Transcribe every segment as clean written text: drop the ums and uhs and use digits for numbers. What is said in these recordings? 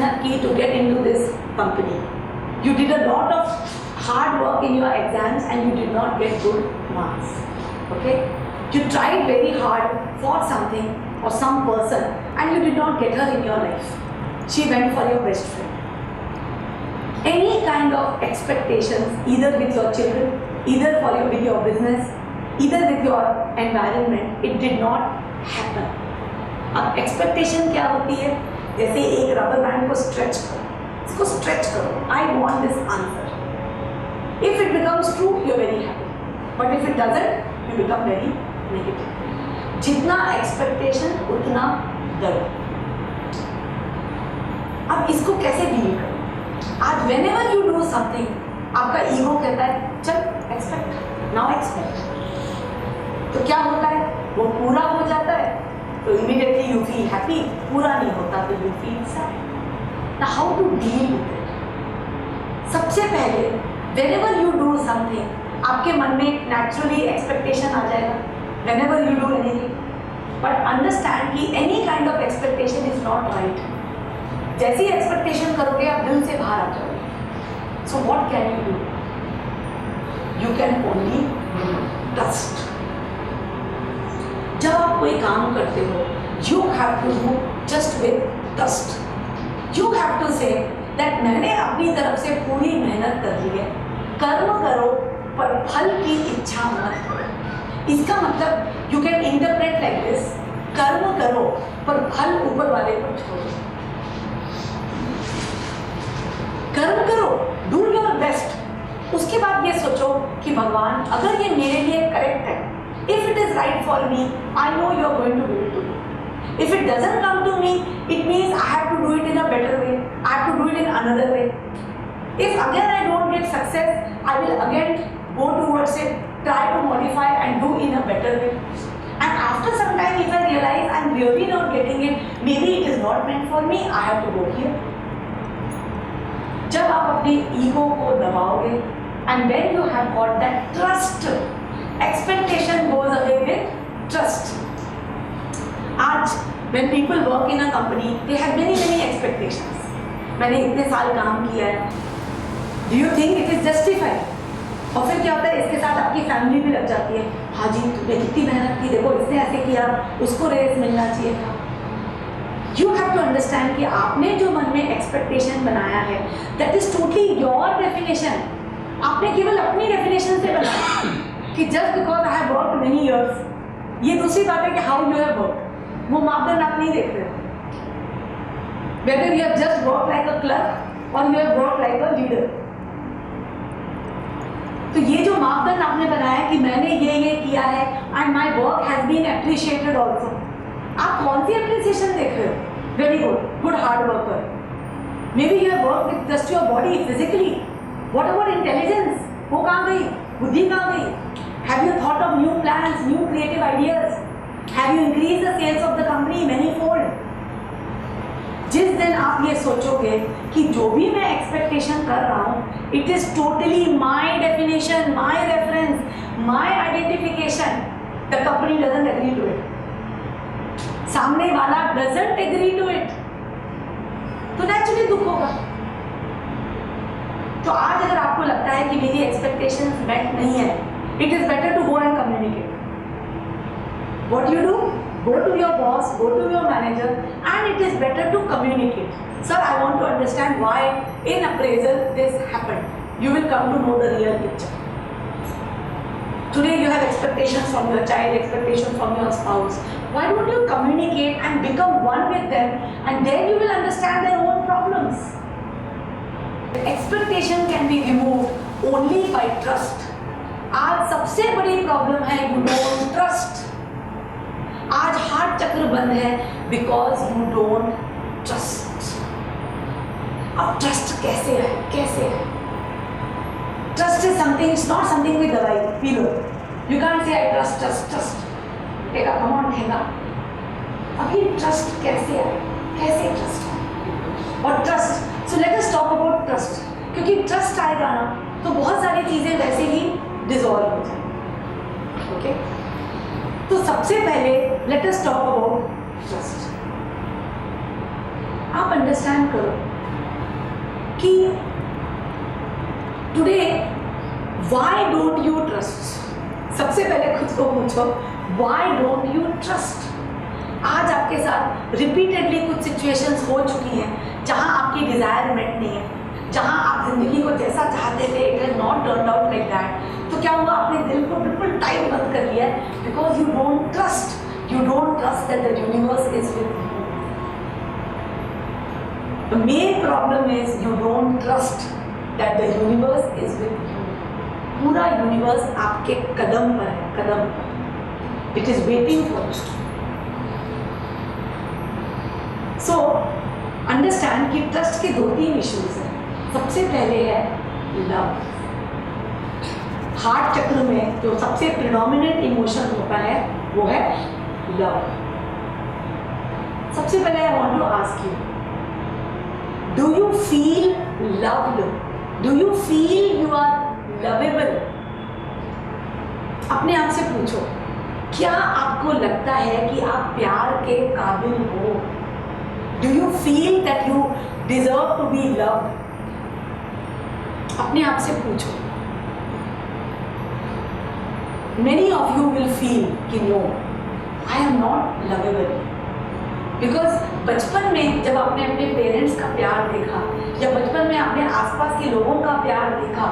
मेहनत की to get into this company. You did a lot of hard work in your exams and you did not get good marks. Okay? You tried very hard for something or some person and you did not get her in your life. She went for your best friend. Any kind of expectations, either with your children, either with your business, either with your environment, it did not happen. अब expectation क्या होती है? जैसे एक rubber band को stretch करो, इसको stretch करो, I want this answer. If it becomes true you are very happy, but if it doesn't you become very negative. जितना एक्सपेक्टेशन उतना दर्द. अब इसको कैसे डील करो? आज व्हेनेवर यू डू समथिंग, आपका ईगो कहता है चल एक्सपेक्ट, नाउ एक्सपेक्ट. तो क्या होता है? वो पूरा हो जाता है तो इमीडिएटली यू फील हैप्पी, पूरा नहीं होता तो you feel sad. Now how to deal with it? सबसे पहले व्हेनेवर यू डू समथिंग, आपके मन में नेचुरली एक्सपेक्टेशन आ जाएगा whenever you do anything. But understand कि any kind of expectation is not right. जैसी एक्सपेक्टेशन करोगे आप दिल से बाहर आ जाओगे. So what can you do? You can only trust. जब आप कोई काम करते हो, you have to do just with trust. You have to say that मैंने अपनी तरफ से पूरी मेहनत कर ली है. कर्म करो पर फल की इच्छा मत करो. इसका मतलब you can interpret like this: कर्म करो पर फल ऊपर वाले पर छोड़ो. कर्म करो, डू योर बेस्ट. उसके बाद ये सोचो कि भगवान अगर ये मेरे लिए करेक्ट है, if it is right for me, I know you are going to do it to me. If it doesn't come to me, it means I have to do it in a better way. I have to do it in another way. If again I don't get success, I will again go towards it, try to modify and do in a better way. And after some time, if I realize I'm really not getting it, maybe it is not meant for me, I have to go here. जब आप अपने ego को दबाओगे and when you have got that trust, expectation goes away with trust. आज when people work in a company, they have many expectations. मैंने इतने साल काम किया है. Do you think it is justified? और फिर क्या होता है, इसके साथ आपकी फैमिली भी लग जाती है. हाँ जी, तुमने कितनी मेहनत की, देखो इसने ऐसे किया, उसको रेस मिलना चाहिए था. You have to understand कि आपने जो मन में एक्सपेक्टेशन बनाया है, that is totally your definition. आपने केवल अपनी डेफिनेशन से बनाया कि just because I have worked many years. ये दूसरी बात है कि how you have worked. वो मापदंड आप नहीं देख रहे. Whether you have just worked like a clerk or you have worked like a leader. तो ये जो मापदंड आपने बनाया कि मैंने ये किया है and my work has been appreciated also. आप कौन सी appreciation देख रहे हो? Very good, good hard worker. Maybe you have worked with just your body physically. What about intelligence? वो कहाँ गई? बुद्धि कहाँ गई? Have you thought of new plans, new creative ideas? Have you increased the sales of the company many-fold? जिस दिन आप ये सोचोगे कि जो भी मैं एक्सपेक्टेशन कर रहा हूँ, it is totally my definition, my reference, my identification, the company doesn't agree to it. सामने वाला doesn't agree to it, तो नेचुरली दुख होगा. तो आज अगर आपको लगता है कि मेरी एक्सपेक्टेशंस मेट नहीं है, it is better to go and communicate. What you do? Go to your boss, go to your manager, and it is better to communicate. Sir, I want to understand why in appraisal this happened. You will come to know the real picture. Today you have expectations from your child, expectations from your spouse. Why don't you communicate and become one with them, and then you will understand their own problems. Expectation can be removed only by trust. आज सबसे बड़ी problem है you don't trust. आज heart चक्र बंद है because you don't trust. अब trust कैसे है? कैसे है? Trust is something, it's not something with दवाई P low. You can't say I trust. टेका come on ठेंगा. अभी ट्रस्ट कैसे है? कैसे ट्रस्ट है? और trust, so let us talk about trust. क्योंकि ट्रस्ट आएगा ना तो बहुत सारी चीजें वैसे ही डिसॉल्व हो जाएंगी. ओके, तो सबसे पहले let us talk about trust. आप अंडरस्टैंड करो कि today why don't you trust. सबसे पहले खुद को पूछो व्हाई डोंट यू ट्रस्ट। आज आपके साथ रिपीटेडली कुछ सिचुएशंस हो चुकी हैं जहां आपकी डिजायर मेट नहीं है, जहां आप जिंदगी को जैसा चाहते थे it has not turned out like that. तो क्या हुआ, आपने दिल को बिल्कुल टाइट बंद कर लिया है because you don't trust that the universe is with you. The main problem is you don't trust that the universe is with you. पूरा यूनिवर्स आपके कदम पर है, कदम पर। It is waiting for you. So understand कि trust के 2-3 issues हैं। सबसे पहले है लव। हार्ट चक्र में जो सबसे प्रिडोमिनेंट इमोशन होता है वो है लव। सबसे पहले I want to ask you, do you feel loved? Do you feel you are lovable? अपने आप से पूछो, क्या आपको लगता है कि आप प्यार के काबिल हो? Do you feel that you deserve to be loved? अपने आप से पूछो। Many of you will feel कि no, I am not lovable. Because बचपन में जब आपने अपने पेरेंट्स का प्यार देखा या बचपन में आपने आसपास के लोगों का प्यार देखा,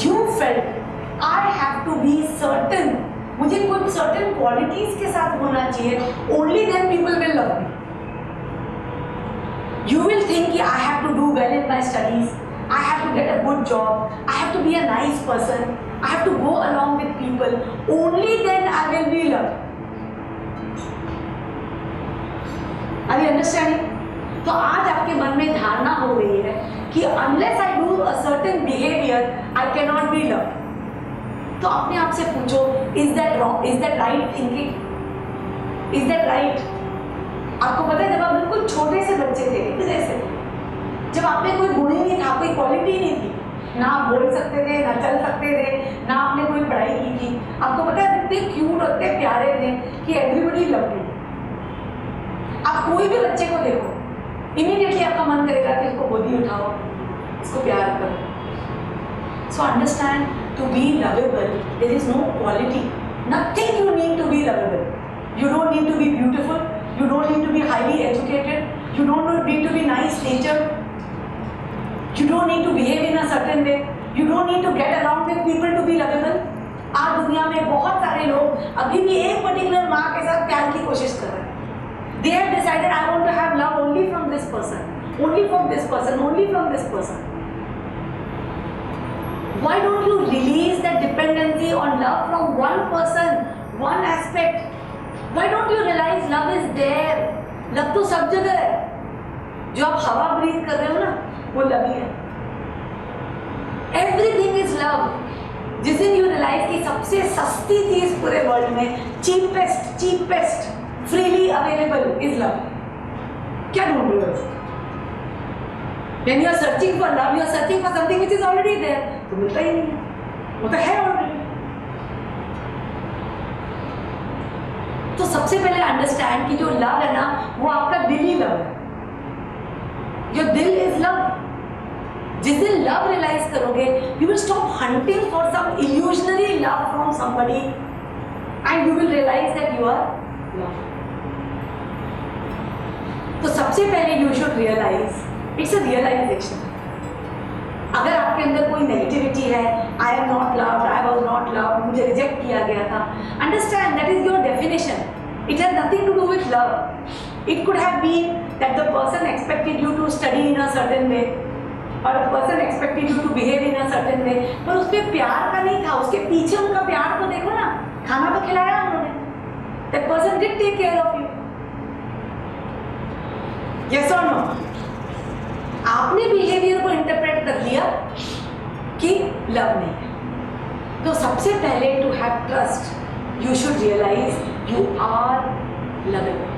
you felt I have to be certain, मुझे कुछ सर्टन क्वालिटीज के साथ होना चाहिए, only then people will love me. You will think कि I have to do well in my studies, I have to get a good job, I have to be a nice person, I have to go along with people, only then I will be loved. Are you understanding? तो आज आपके मन में धारणा हो गई है कि unless I do a certain behavior, I cannot be loved. तो अपने आप से पूछो, is that wrong? Is that right thinking? Is that right? आपको पता है जब आप बिल्कुल छोटे से बच्चे थे, जैसे जब आप में कोई गुण ही नहीं था, कोई क्वालिटी नहीं थी, ना आप बोल सकते थे, ना चल सकते थे, ना आपने कोई पढ़ाई की थी, आपको पता है इतने क्यूट और इतने प्यारे थे कि एवरीबॉडी लव्ड यू। आप कोई भी बच्चे को देखो, इमीडिएटली आपका मन करेगा कि इसको गोदी उठाओ, इसको प्यार करो। So understand, to be lovable there is no quality, nothing you need to be lovable. You don't need to be beautiful, you don't need to be highly educated, you don't need to be nice natured, you don't need to behave in a certain way, you don't need to get along with people to be lovable. आज दुनिया में बहुत सारे लोग अभी भी एक particular माँ के साथ प्यार की कोशिश कर रहे हैं। They have decided I want to have love only from this person, only from this person, only from this person. Why don't you release that dependency on love from one person, one aspect? Why don't you realize love is there? Love तो सब जगह है। जो आप हवा breathe कर रहे हो ना, वो लव ही है। Everything is love. जिस दिन you realize कि सबसे सस्ती चीज पूरे वर्ल्ड में, cheapest, freely available is love. क्या ढूंढ रहे हो? When you are searching for love, you are searching for something which is already there. तो मिलता ही नहीं है, वो तो है already. तो सबसे पहले अंडरस्टैंड कि जो लव है ना, वो आपका दिल ही लव है। योर दिल इज लव। जिस दिन लव रियलाइज करोगे, you will stop hunting for some illusionary love from somebody and you will realise that you are love. तो सबसे पहले you should realise, it's a realisation. अगर आपके अंदर कोई नेगेटिविटी है, I am not loved, I was not loved, मुझे reject किया गया था, understand that is your definition. It has nothing to do with love. It could have been that the person expected you to study in a certain way or a person expected you to behave in a certain way, पर उसमें प्यार का नहीं था। उसके पीछे उनका प्यार तो देखो ना, खाना तो खिलाया उन्होंने। That person did take care of you. Yes और नो? आपने बिहेवियर को इंटरप्रेट कर लिया कि लव नहीं है। तो सबसे पहले to have trust, you should realise you are lovable.